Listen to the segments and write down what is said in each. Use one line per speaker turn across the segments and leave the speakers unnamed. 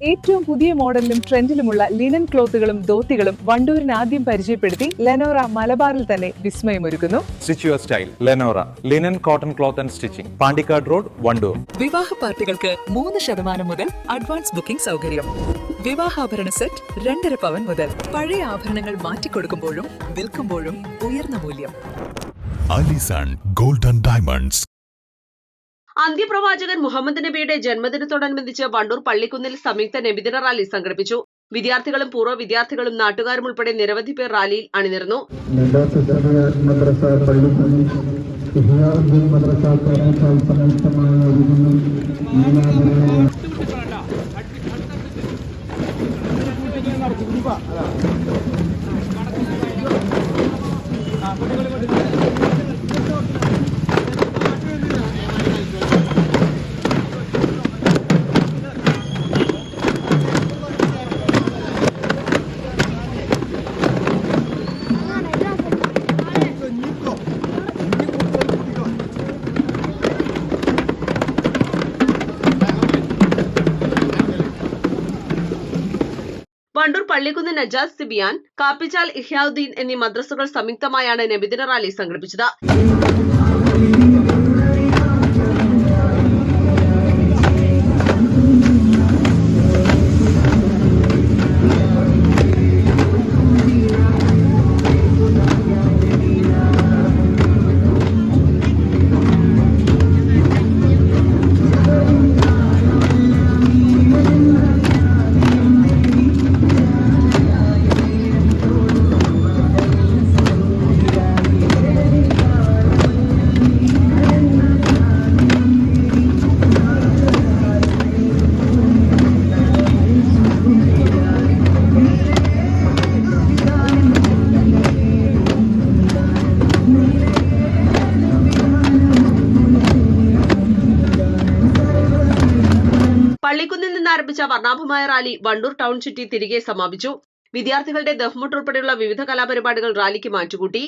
ഏറ്റവും പുതിയ മോഡലിലും ട്രെൻഡിലുമുള്ള ലിനൻ ക്ലോത്തുകളും ധോത്തികളും വണ്ടൂരിന് ആദ്യം പരിചയപ്പെടുത്തി ലെനോറ മലബാറിൽ തന്നെ വിസ്മയമൊരുക്കുന്നു.
Stitch your style Lenora linen cotton cloth and stitching, Pandikkad road, Wandoor.
വിവാഹ പാർട്ടികൾക്ക് 3% മുതൽ അഡ്വാൻസ് ബുക്കിംഗ് സൗകര്യം. വിവാഹാഭരണ സെറ്റ് 2.5 പവൻ മുതൽ. പഴയ ആഭരണങ്ങൾ മാറ്റിക്കൊടുക്കുമ്പോഴും വിൽക്കുമ്പോഴും ഉയർന്ന മൂല്യം.
Alison golden diamonds.
അന്ത്യപ്രവാചകൻ മുഹമ്മദ് നബിയുടെ ജന്മദിനത്തോടനുബന്ധിച്ച് വണ്ടൂർ പള്ളിക്കുന്നിൽ സംയുക്ത നബിദിന റാലി സംഘടിപ്പിച്ചു. വിദ്യാർത്ഥികളും പൂർവ്വ വിദ്യാർത്ഥികളും നാട്ടുകാരും ഉൾപ്പെടെ നിരവധി പേർ റാലിയിൽ അണിനിരന്നു. വണ്ടൂർ പള്ളിക്കുന്ന് നജാസ് സിബിയാൻ, കാപ്പിച്ചാൽ ഇഹ്യാഉദ്ദീൻ എന്നീ മദ്രസകൾ സംയുക്തമായാണ് നബിദിന റാലി സംഘടിപ്പിച്ചത്. പള്ളിക്കുന്നിൽ നിന്ന് ആരംഭിച്ച വർണ്ണാഭമായ റാലി വണ്ടൂർ ടൗൺ ചുറ്റി തിരികെ സമാപിച്ചു. വിദ്യാർത്ഥികളുടെ ദഫ്മുട്ട് ഉൾപ്പെടെയുള്ള വിവിധ കലാപരിപാടികൾ റാലിക്ക് മാറ്റുകൂട്ടി.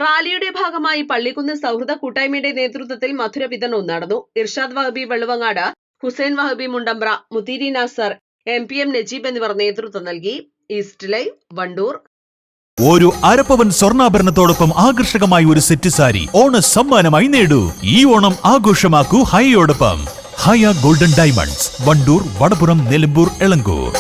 റാലിയുടെ ഭാഗമായി പള്ളിക്കുന്ന് സൗഹൃദ കൂട്ടായ്മയുടെ നേതൃത്വത്തിൽ മധുര വിതരണവും നടന്നു. ഇർഷാദ് വഹബി വെള്ളുവങ്ങാട്, ഹുസൈൻ വഹബി മുണ്ടമ്പ്ര, മുത്തീരി നാസർ, MPM നജീബ് എന്നിവർ നേതൃത്വം നൽകി. East live, Wandoor.
ഒരു അരപ്പവൻ സ്വർണ്ണാഭരണത്തോടൊപ്പം ആകർഷകമായ ഒരു സെറ്റ് സാരി ഓണ സമ്മാനമായി നേടൂ. ഈ ഓണം ആഘോഷമാക്കൂ ഹൈയോടൊപ്പം. ഹയ ഗോൾഡൻ ഡയമണ്ട്സ്, വണ്ടൂർ, വടപുറം, നിലമ്പൂർ, എളങ്കൂർ.